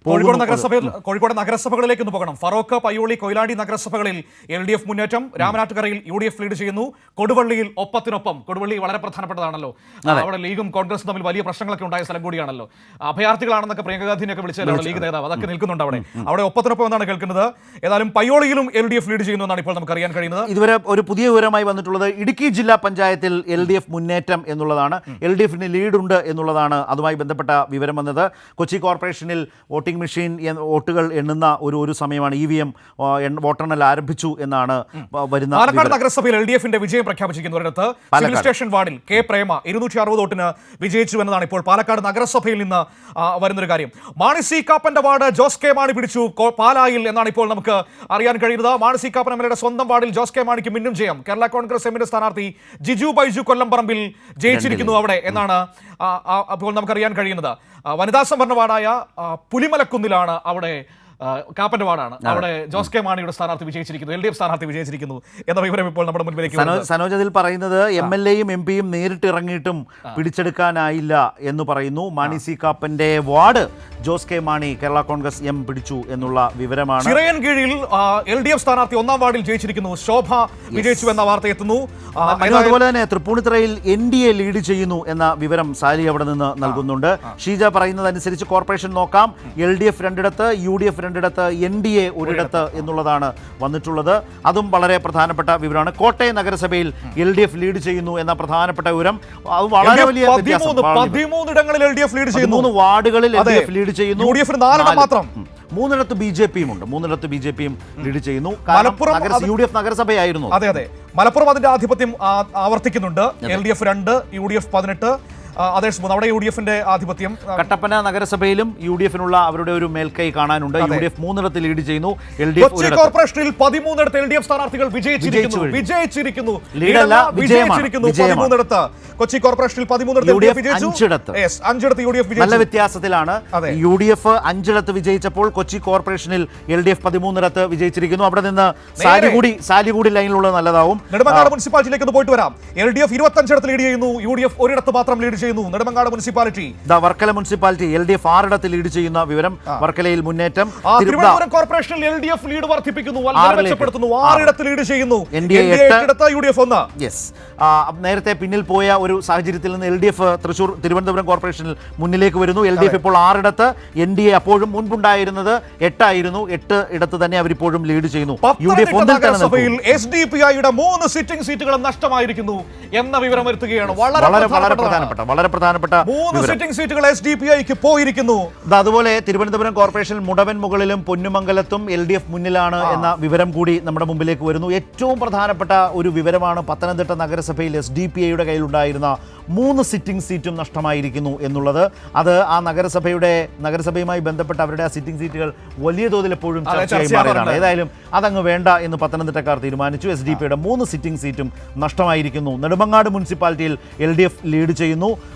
കോഴിക്കോട് നഗരസഭകളിലേക്ക് ഒന്ന് പോകണം. ഫറോക്ക്, പയ്യോളി, കൊയിലാണ്ടി നഗരസഭകളിൽ LDF മുന്നേറ്റം. രാമനാട്ടുകരയിൽ UDF ലീഡ് ചെയ്യുന്നു. കൊടുവള്ളിയിൽ ഒപ്പത്തിനൊപ്പം. കൊടുവള്ളി വളരെ പ്രധാനപ്പെട്ടതാണല്ലോ. അവിടെ ലീഗും കോൺഗ്രസും തമ്മിൽ വലിയ പ്രശ്നങ്ങളൊക്കെ ഉണ്ടായ സ്ഥലം കൂടിയാണല്ലോ. അഭയാർത്ഥികളാണെന്നൊക്കെ പ്രിയങ്ക ഗാന്ധിനെയൊക്കെ വിളിച്ചല്ലോ ലീഗ് നേതാവ്. അതൊക്കെ നിൽക്കുന്നുണ്ട് അവിടെ ഒപ്പത്തിനൊപ്പം എന്നാണ് കേൾക്കുന്നത്. ഏതായാലും പയ്യോളിയിലും LDF ലീഡ് ചെയ്യുന്നു എന്നാണ് ഇപ്പോൾ നമുക്ക് അറിയാൻ കഴിയുന്നത്. ഇതുവരെ ഒരു പുതിയ വിവരമായി വന്നിട്ടുള്ളത് ഇടുക്കി ജില്ലാ പഞ്ചായത്തിൽ LDF മുന്നേറ്റം എന്നുള്ളതാണ്. LDFന് ലീഡുണ്ട് എന്നുള്ളതാണ് അതുമായി ബന്ധപ്പെട്ട വിവരം വന്നത്. കൊച്ചി കോർപ്പറേഷനിൽ വോട്ടിംഗ് മെഷീൻ വോട്ടുകൾ എണ്ണുന്ന ഒരു സമയമാണ്. EVM വോട്ടെണ്ണൽ ആരംഭിച്ചു എന്നാണ് വരുന്ന. പാലക്കാട് നഗരസഭയിൽ LDFന്റെ വിജയം പ്രഖ്യാപിച്ചിരിക്കുന്നു. ഒരിടത്ത് സിവിൽ സ്റ്റേഷൻ വാർഡിൽ K പ്രേമ 260 വോട്ടിന് വിജയിച്ചു എന്നതാണ് ഇപ്പോൾ പാലക്കാട് നഗരസഭയിൽ നിന്ന് വരുന്നൊരു കാര്യം. മാണി സി കാപ്പന്റെ വാർഡ് ജോസ് കെ മാണി പിടിച്ചു പാലായിൽ എന്നാണ് ഇപ്പോൾ നമുക്ക് അറിയാൻ കഴിയുന്നത്. മാണി സി കാപ്പൻ എംഎൽഎയുടെ സ്വന്തം വാർഡിൽ ജോസ് കെ മാണിക്ക് മിന്നും ജയം. കേരള കോൺഗ്രസ് എമ്മിന്റെ സ്ഥാനാർത്ഥി ജിജു ബൈജു കൊല്ലംപറമ്പിൽ ജയിച്ചിരിക്കുന്നു അവിടെ എന്നാണ് അപ്പോൾ നമുക്കറിയാൻ കഴിയുന്നത്. വനിതാ സംവരണ വാർഡായ പുലിമലക്കുന്നിലാണ് അവിടെ കാപ്പന്റെ വാർഡാണ്. അവിടെ ജോസ് കെ മാണിയുടെ സ്ഥാനാർത്ഥി വിജയിച്ചിരിക്കുന്നു, LDF സ്ഥാനാർത്ഥി വിജയിച്ചിരിക്കുന്നു എന്ന വിവരം ഇപ്പോൾ നമ്മുടെ മുൻപിലേക്ക്. സനോജ് അതിൽ പറയുന്നത് MLAയും MP യും നേരിട്ട് ഇറങ്ങിയിട്ടും പിടിച്ചെടുക്കാനായില്ല എന്ന് പറയുന്നു. മാണി സി കാപ്പന്റെ ward Jose K Mani Kerala Congress M പിടിച്ചു എന്നുള്ള വിവരമാണ്. ചിറയൻ കീഴിൽ LDF സ്ഥാനാർത്ഥി ഒന്നാം വാർഡിൽ ജയിച്ചിരിക്കുന്നു, ശോഭ വിജയിച്ചു എന്ന വാർത്ത എത്തുന്നു. അതുപോലെ തന്നെ തൃപ്പൂണിത്തുറയിൽ NDA ലീഡ് ചെയ്യുന്നു എന്ന വിവരം സാലി അവിടെ നിന്ന് നൽകുന്നുണ്ട്. ഷീജ പറയുന്നതനുസരിച്ച് കോർപ്പറേഷൻ നോക്കാം, LDF രണ്ടിടത്ത്, UDF രണ്ടിടത്ത്, NDA ഒരിടത്ത് എന്നുള്ളതാണ് വന്നിട്ടുള്ളത്. അതും വളരെ പ്രധാനപ്പെട്ട വിവരമാണ്. കോട്ടയം നഗരസഭയിൽ LDF ലീഡ് ചെയ്യുന്നു എന്ന പ്രധാനപ്പെട്ട വിവരം. അത് വളരെ വലിയ 13 ഇടങ്ങളിൽ LDF ലീഡ് ചെയ്യുന്നു. 3 വാർഡുകളിൽ LDF ലീഡ് ചെയ്യുന്നു. മാത്രം 3 BJPയും ഉണ്ട്. 3 BJPയും ലീഡ് ചെയ്യുന്നു. UDF നഗരസഭയായിരുന്നു. അതെ മലപ്പുറം അതിന്റെ ആധിപത്യം ആവർത്തിക്കുന്നുണ്ട്. LDF 2, UDF 18, അതേസമയം അവിടെ UDFന്റെ ആധിപത്യം. കട്ടപ്പന നഗരസഭയിലും UDFനുള്ള അവരുടെ ഒരു മേൽക്കൈ കാണാനുണ്ട്. UDF 3 ലീഡ് ചെയ്യുന്നു. കൊച്ചി കോർപ്പറേഷനിൽ 13 LDF സ്ഥാനാർത്ഥികൾ വിജയിച്ചിരിക്കുന്നു. 13 കൊച്ചി കോർപ്പറേഷനിൽ 13 UDF വിജയിച്ചു. നല്ല വ്യത്യാസത്തിലാണ്. UDF 5 വിജയിച്ചപ്പോൾ കൊച്ചി കോർപ്പറേഷനിൽ LDF 13 വിജയിച്ചിരിക്കുന്നു. അവിടെ നിന്ന് സാലിഗുഡി ലൈനിലുള്ളത് നല്ലതാവും. നെടുമങ്ങാട് മുനിസിപ്പാലിറ്റിയിലേക്ക് പോയിട്ട് വരാം. LDF 25 ലീഡ് ചെയ്യുന്നു, UDF ഒരിടത്ത് മാത്രം ലീഡ് ചെയ്യുന്നു. Nedumangad municipality. Varkala municipality LDF 6 lead ചെയ്യുന്ന വിവരം. വർക്കലയിൽ മുന്നേറ്റം. തിരുവനന്തപുരം കോർപ്പറേഷനിൽ LDF ലീഡ് വർദ്ധിപ്പിക്കുന്നു, മെച്ചപ്പെടുത്തുന്നു. 6 ലീഡ് ചെയ്യുന്നു. UDF 1. നേരത്തെ പിന്നിൽ പോയ ഒരു സാഹചര്യത്തിൽ നിന്ന് LDF തിരുവനന്തപുരം കോർപ്പറേഷനിൽ മുന്നിലേക്ക് വരുന്നു. LDF ഇപ്പോൾ 6 NDA അപ്പോഴും മുൻപുണ്ടായിരുന്നത് 8 ആയിരുന്നു. 8 ഇടത്ത് തന്നെ അവരിപ്പോഴും ലീഡ് ചെയ്യുന്നു. UDF SDPIയുടെ 3 സിറ്റിംഗ് സീറ്റുകൾ നഷ്ടമായിരിക്കുന്നു എന്ന വിവരം വരുത്തുകയാണ്. വളരെ പ്രധാനപ്പെട്ട 3 സിറ്റിംഗ് സീറ്റുകൾ SDPIക്ക് പോയിരിക്കുന്നു. അതുപോലെ തിരുവനന്തപുരം കോർപ്പറേഷനിൽ മുടവൻ മുകളിലും പൊന്നുമംഗലത്തും LDF മുന്നിലാണ് എന്ന വിവരം കൂടി നമ്മുടെ മുമ്പിലേക്ക് വരുന്നു. ഏറ്റവും പ്രധാനപ്പെട്ട ഒരു വിവരമാണ് പത്തനംതിട്ട നഗരസഭയിൽ SDPIയുടെ കയ്യിലുണ്ടായിരുന്ന 3 സിറ്റിംഗ് സീറ്റും നഷ്ടമായിരിക്കുന്നു എന്നുള്ളത്. അത് ആ നഗരസഭയുമായി ബന്ധപ്പെട്ട അവരുടെ ആ സിറ്റിംഗ് സീറ്റുകൾ വലിയ തോതിൽ എപ്പോഴും ചർച്ചയായി മാറിയതാണ്. ഏതായാലും അതങ്ങ് വേണ്ട എന്ന് പത്തനംതിട്ടക്കാർ തീരുമാനിച്ചു. SDPIയുടെ 3 സിറ്റിംഗ് സീറ്റും നഷ്ടമായിരിക്കുന്നു. നെടുമങ്ങാട് മുനിസിപ്പാലിറ്റിയിൽ LDF ലീഡ് ചെയ്യുന്നു.